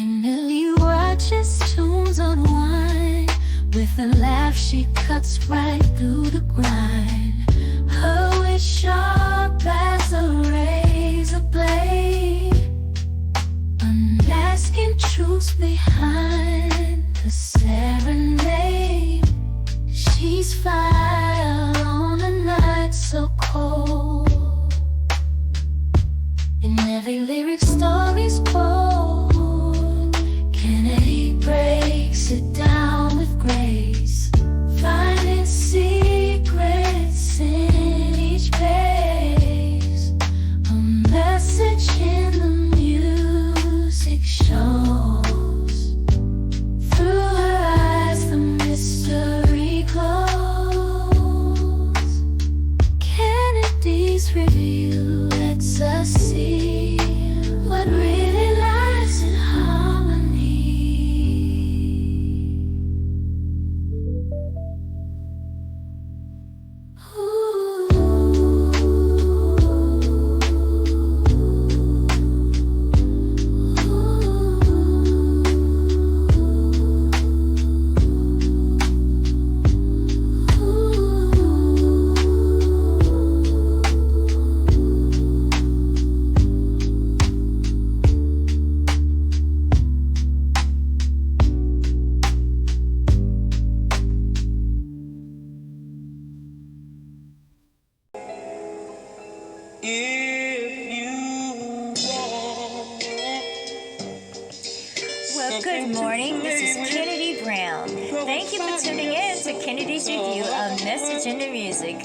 Kennedy watches tunes unwind. With a laugh she cuts right through the grind. Her wit sharp as a razor blade, unmasking truths behind the serenade. She's fire on a night so cold. In every lyric story's bold. Kennedy breaks it down with grace, finding secrets in each page. A message in the music shows. Through her eyes the mystery glows. Kennedy's review lets us see what really lies in harmony. Well, good morning. This is Kennedy Brown. Thank you for tuning in to Kennedy's Review of Message in the Music.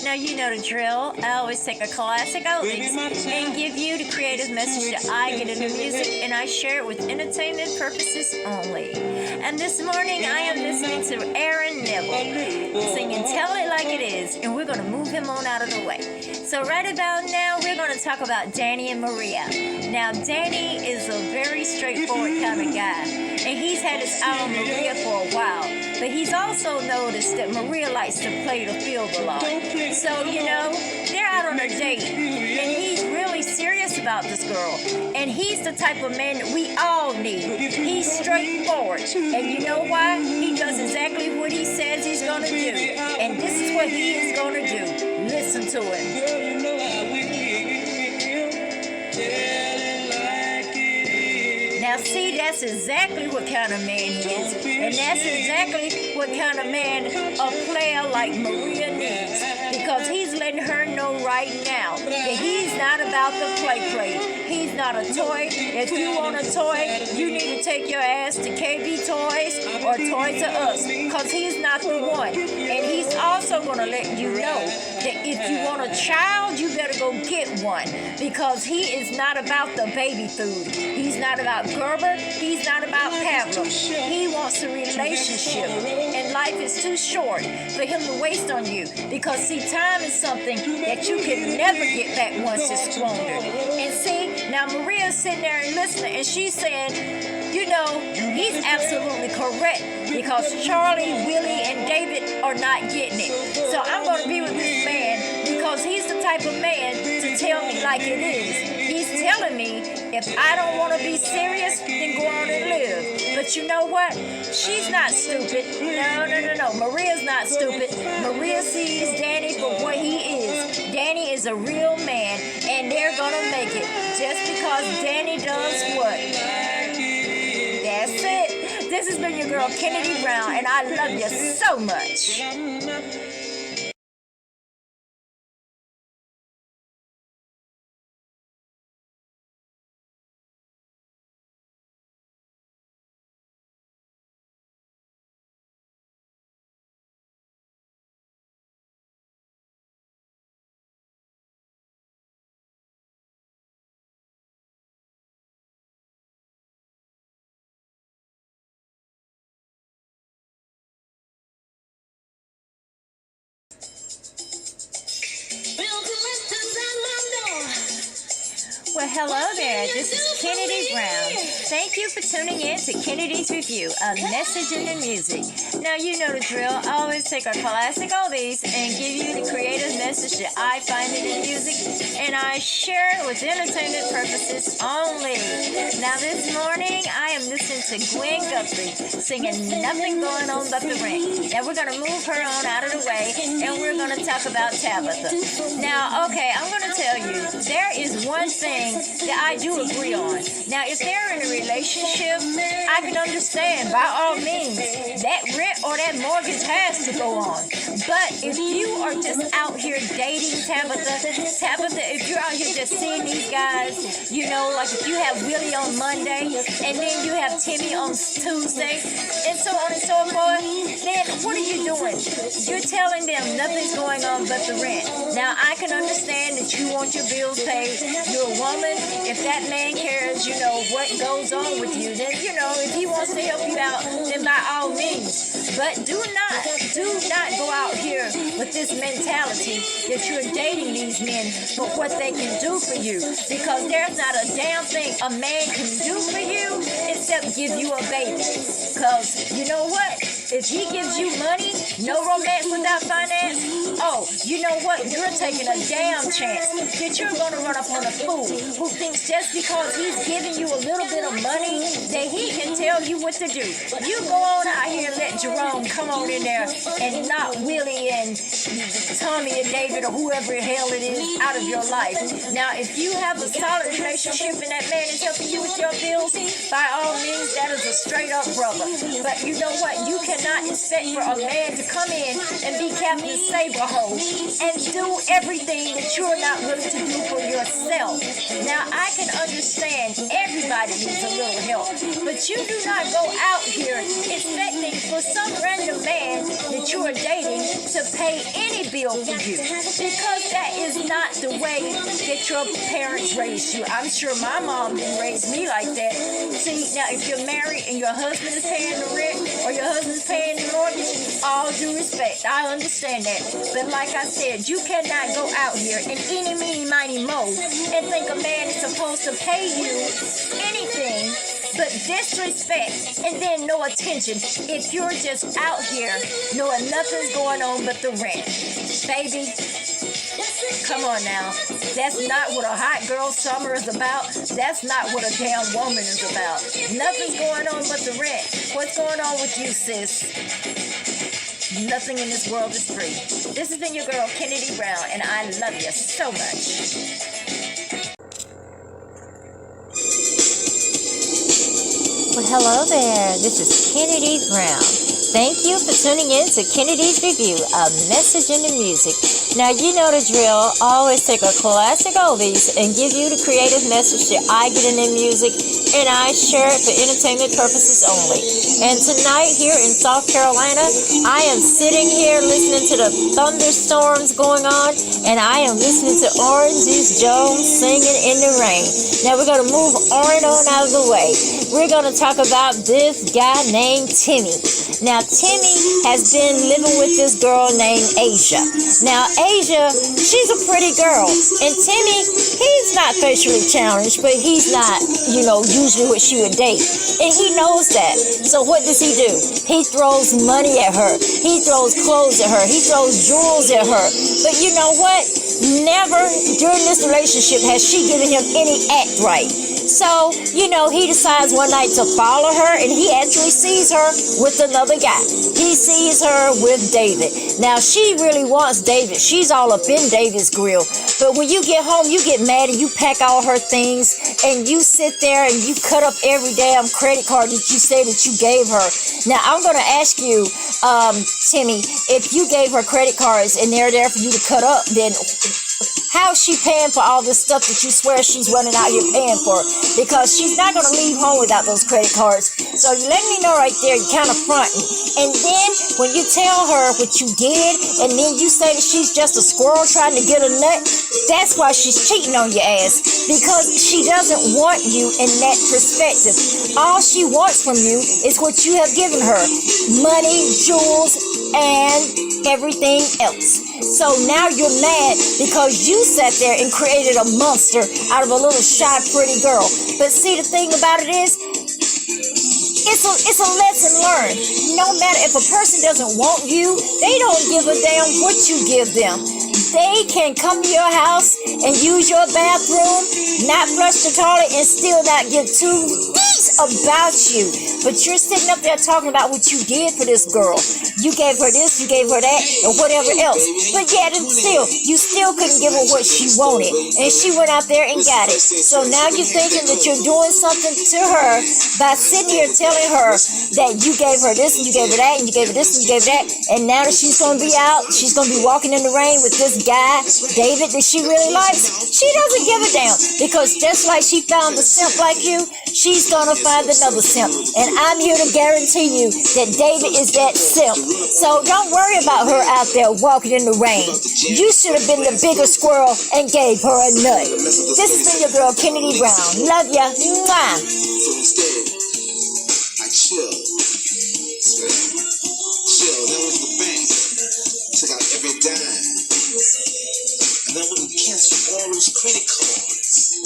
Now, you know the drill. I always take a classic oldies and give you the creative message that I get in the music, and I share it with entertainment purposes only. And this morning, I am listening to Aaron Neville singing Tell It Like It Is, and we're going to move him on out of the way. So right about now, we're going to talk about Danny and Maria. Now, Danny is a very straightforward kind of guy, and he's had his eye on Maria for a while. But he's also noticed that Maria likes to play the field a lot. So, you know, they're out on a date, and he's really serious about this girl. And he's the type of man that we all need. He's straightforward. And you know why? He does exactly what he says he's going to do. And this is what he is going to do. Listen to him. Now see, that's exactly what kind of man he is. And that's exactly what kind of man a player like Maria needs. Because he's letting her know right now that he's not about the play. He's not a toy. If you want a toy, you need to take your ass to KB Toys or Toys R Us. Because he's not the one. And he's also going to let you know that if you want a child, you better go get one. Because he is not about the baby food. He's not about Gerber. He's not about Pavlov. He wants a relationship. And life is too short for him to waste on you. Because, see, time is something that you can never get back once it's squandered. And see, now Maria's sitting there and listening, and she's saying, you know, he's absolutely correct. Because Charlie, Willie, and David are not getting it. So I'm going to be with this man because he's the type of man to tell me like it is. He's telling me if I don't want to be serious, then go on and live. But you know what? She's not stupid. No. Maria's not stupid. Maria sees Danny for what he is. Danny is a real man, and they're going to make it. Just because Danny does what? That's it. This has been your girl, Kennedy Brown, and I love you so much. Well, hello there. This is Kennedy Brown. Thank you for tuning in to Kennedy's Review, a message in the music. Now you know the drill. I always take a classic oldies and give you the creative message that I find in the music, and I share it with entertainment purposes only. Now this morning, I am listening to Gwen Guthrie singing Nothing Going On But the Rent. Now we're going to move her on out of the way, and we're going to talk about Tabitha. Now, okay, I'm going to tell you, there is one thing that I do agree on. Now, if they're in a relationship, I can understand, by all means, that rent or that mortgage has to go on. But if you are just out here dating Tabitha, if you're out here just seeing these guys, you know, like if you have Willie on Monday, and then you have Timmy on Tuesday, and so on and so forth, then what are you doing? You're telling them nothing's going on but the rent. Now, I can understand that you want your bills paid. You're a woman. If that man cares, you know, what goes on with you, then, you know, if he wants to help you out, then by all means. But do not go out here with this mentality that you're dating these men for what they can do for you. Because there's not a damn thing a man can do for you except give you a baby. Because you know what? If he gives you money, no romance without finance, oh, you know what? You're taking a damn chance that you're going to run up on a fool who thinks just because he's giving you a little bit of money that he can tell you what to do. You go on out here and let Jerome come on in there and knock Willie and Tommy and David or whoever the hell it is out of your life. Now, if you have a solid relationship and that man is helping you with your bills, by all means, that is a straight up brother. But you know what? You cannot expect for a man to come in and be Captain Saberhole and do everything that you're not willing to do for yourself. Now, I can understand everybody needs a little help, but you do not go out here expecting for some random man that you are dating to pay any bill for you, because that is not the way that your parents raised you. I'm sure my mom didn't raise me like that. See, now if you're married and your husband is paying the rent or your husband's paying the mortgage, all due respect, I understand that. But like I said, you cannot go out here and eeny, meeny, miny, mo and think a man is supposed to pay you anything but disrespect and then no attention if you're just out here knowing nothing's going on but the rent. Baby, come on now. That's not what a hot girl summer is about. That's not what a damn woman is about. Nothing's going on but the rent. What's going on with you, sis? Nothing in this world is free. This has been your girl, Kennedy Brown, and I love you so much. Well, hello there. This is Kennedy Brown. Thank you for tuning in to Kennedy's Review, a message in the music. Now, you know the drill. I always take a classic oldies and give you the creative message that I get in the music, and I share it for entertainment purposes only. And tonight here in South Carolina, I am sitting here listening to the thunderstorms going on, and I am listening to Orange Juice Jones singing in the rain. Now, we're going to move Orange on out of the way. We're going to talk about this guy named Timmy. Now, Timmy has been living with this girl named Asia. Now, Asia, she's a pretty girl. And Timmy, he's not facially challenged, but he's not, usually what she would date. And he knows that. So what does he do? He throws money at her. He throws clothes at her. He throws jewels at her. But you know what? Never during this relationship has she given him any act right. So, he decides one night to follow her, and he actually sees her with another guy. He sees her with David. Now, she really wants David. She's all up in David's grill. But when you get home, you get mad and you pack all her things, and you sit there and you cut up every damn credit card that you say that you gave her. Now, I'm going to ask you, Timmy, if you gave her credit cards and they're there for you to cut up, then how's she paying for all this stuff that you swear she's running out here paying for? Because she's not going to leave home without those credit cards. So you let me know right there, you're kind of fronting. And then when you tell her what you did, and then you say that she's just a squirrel trying to get a nut, that's why she's cheating on your ass. Because she doesn't want you in that perspective. All she wants from you is what you have given her. Money, jewels, and everything else. So now you're mad because you sat there and created a monster out of a little shy, pretty girl. But see, the thing about it is, It's a lesson learned. No matter if a person doesn't want you, they don't give a damn what you give them. They can come to your house and use your bathroom, not flush the toilet, and still not give two beats about you. But you're sitting up there talking about what you did for this girl. You gave her this, you gave her that, and whatever else. But yet and still, you still couldn't give her what she wanted. And she went out there and got it. So now you're thinking that you're doing something to her by sitting here telling her that you gave her this, and you gave her that, and you gave her this, and you gave her that. And now that she's going to be out, she's going to be walking in the rain with this guy, David, that she really likes. She doesn't give a damn, because just like she found a simp like you, she's going to find another simp. And I'm here to guarantee you that David is that simp. So don't worry about her out there walking in the rain. You should have been the bigger squirrel and gave her a nut. This has been your girl, Kennedy Brown. Love ya. Mwah. So instead, I chilled. Chill, that was the bank. Took out every dime. And then we canceled all those credit cards.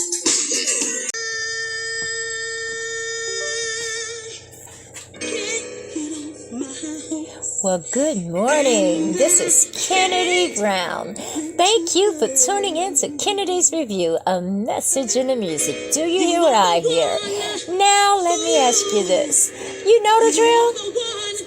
Well, good morning. This is Kennedy Brown. Thank you for tuning in to Kennedy's Review, a message in the music. Do you hear what I hear? Now, let me ask you this. You know the drill?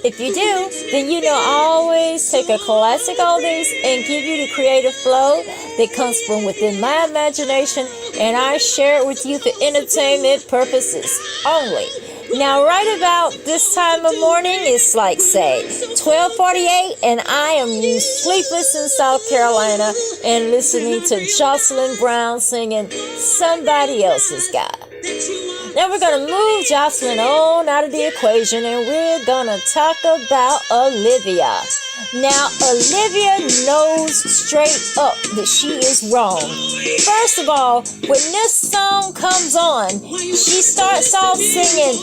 If you do, then you know I always take a classic oldies and give you the creative flow that comes from within my imagination, and I share it with you for entertainment purposes only. Now, right about this time of morning, it's like, say, 12:48, and I am sleepless in South Carolina and listening to Jocelyn Brown singing Somebody Else's Guy. Now, we're going to move Jocelyn on out of the equation, and we're going to talk about Olivia. Now, Olivia knows straight up that she is wrong. First of all, when this song comes on, she starts off singing,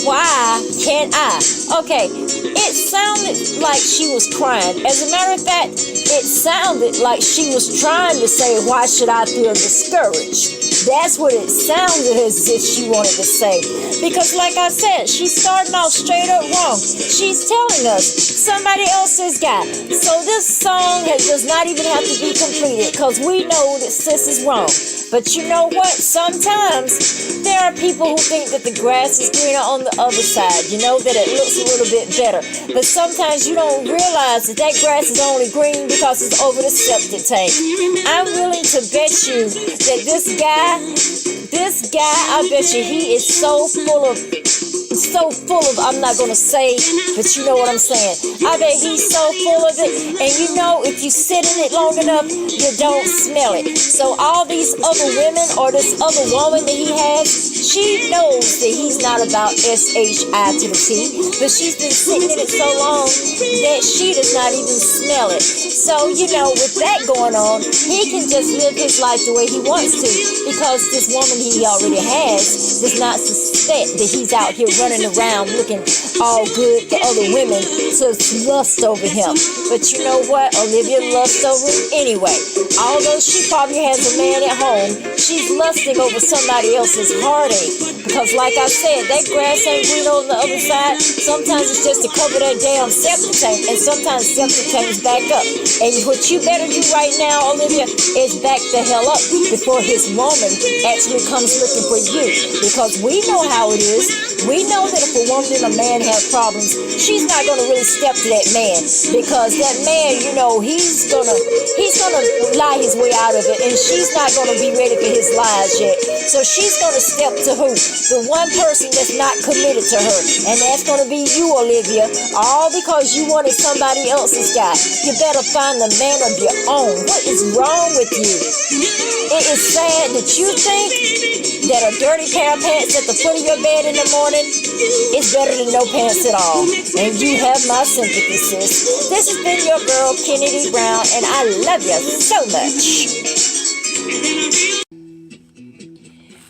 "Why Can't I?" Okay, it sounded like she was crying. As a matter of fact, it sounded like she was trying to say, "Why should I feel discouraged?" That's what it sounded as if she wanted to say. Because like I said, she's starting off straight up wrong. She's telling us somebody else's guy. So this song does not even have to be completed, because we know that sis is wrong. But you know what? Sometimes there are people who think that the grass is greener on the other side. You know, that it looks a little bit better. But sometimes you don't realize that that grass is only green because it's over the septic tank. I'm willing to bet you that this guy, I bet you he is so full of, I'm not going to say, but you know what I'm saying. I bet he's so full of it, and you know, if you sit in it long enough, you don't smell it. So all these other women, or this other woman that he has, she knows that he's not about S-H-I to the T, but she's been sitting in it so long that she does not even smell it. So, you know, with that going on, he can just live his life the way he wants to, because this woman he already has does not suspect that he's out here running around looking all good to other women to lust over him. But you know what? Olivia lusts over him anyway. Although she probably has a man at home, she's lusting over somebody else's heartache. Because like I said, that grass ain't green on the other side. Sometimes it's just to cover that damn septic tank, and sometimes septic tanks back up. And what you better do right now, Olivia, is back the hell up before his woman actually comes looking for you. Because we know how it is. We know that if a woman and a man have problems, she's not gonna really step to that man, because that man, you know, he's gonna lie his way out of it, and she's not gonna be ready for his lies yet. So she's gonna step to who? The one person that's not committed to her, and that's gonna be you, Olivia. All because you wanted somebody else's guy. You better find the man of your own. What is wrong with you? It is sad that you think that a dirty pair of pants at the foot of your bed in the morning is better than no pants at all. And you have my sympathy, sis. This has been your girl, Kennedy Brown, and I love you so much.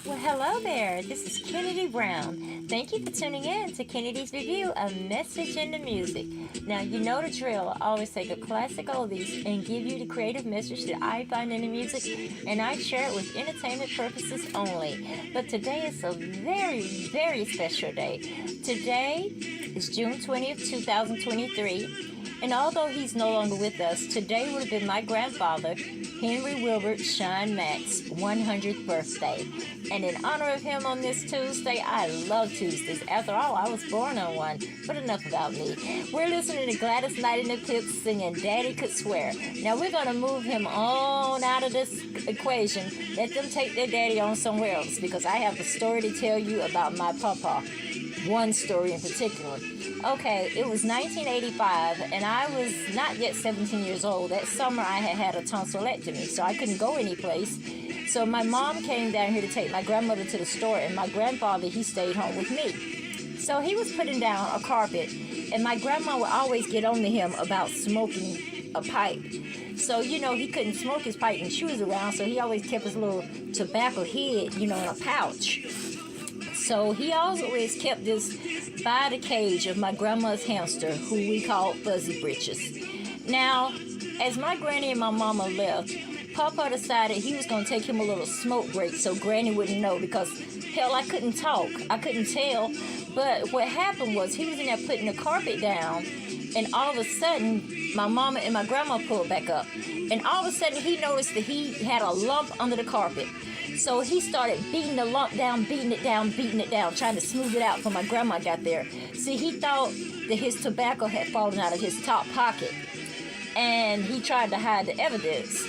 Well, hello there. there, this is Kennedy Brown. Thank you for tuning in to Kennedy's Review, a message in the music. Now, you know the drill. I always take a classic oldies and give you the creative message that I find in the music, and I share it with entertainment purposes only. But today is a very, very special day. Today is June 20th, 2023. And although he's no longer with us, today would have been my grandfather, Henry Wilbert Sean Mack's 100th birthday. And in honor of him on this Tuesday, I love Tuesdays. After all, I was born on one. But enough about me. We're listening to Gladys Knight and the Pips singing Daddy Could Swear. Now we're going to move him on out of this equation. Let them take their daddy on somewhere else, because I have a story to tell you about my papa. One story in particular. Okay, it was 1985, and I was not yet 17 years old. That summer, I had a tonsillectomy, so I couldn't go anyplace. So my mom came down here to take my grandmother to the store, and my grandfather, he stayed home with me. So he was putting down a carpet, and my grandma would always get on to him about smoking a pipe. So, you know, he couldn't smoke his pipe when she was around, so he always kept his little tobacco head, in a pouch. So he always kept this by the cage of my grandma's hamster, who we called Fuzzy Britches. Now, as my granny and my mama left, Papa decided he was going to take him a little smoke break so Granny wouldn't know, because, hell, I couldn't talk. I couldn't tell. But what happened was he was in there putting the carpet down, and all of a sudden, my mama and my grandma pulled back up. And all of a sudden, he noticed that he had a lump under the carpet. So he started beating the lump down, beating it down, trying to smooth it out before my grandma got there. See, he thought that his tobacco had fallen out of his top pocket, and he tried to hide the evidence.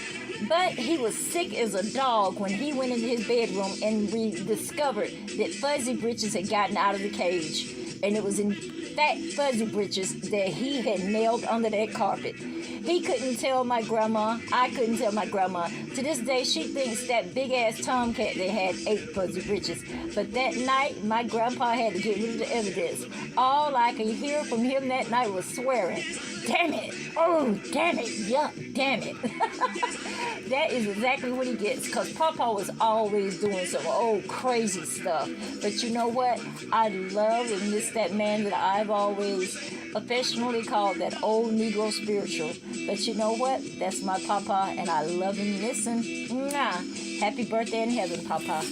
But he was sick as a dog when he went into his bedroom and we discovered that Fuzzy Britches had gotten out of the cage. And it was in fact Fuzzy Britches that he had nailed under that carpet. He couldn't tell my grandma. I couldn't tell my grandma. To this day, she thinks that big-ass tomcat they had ate Fuzzy Britches. But that night, my grandpa had to get rid of the evidence. All I could hear from him that night was swearing. Damn it. Oh, damn it. Yuck, damn it. That is exactly what he gets, because Papa was always doing some old crazy stuff. But you know what? I love and miss that man that I've always affectionately called that old Negro spiritual. But you know what? That's my Papa, and I love him. Listen, mwah. Happy birthday in heaven, Papa.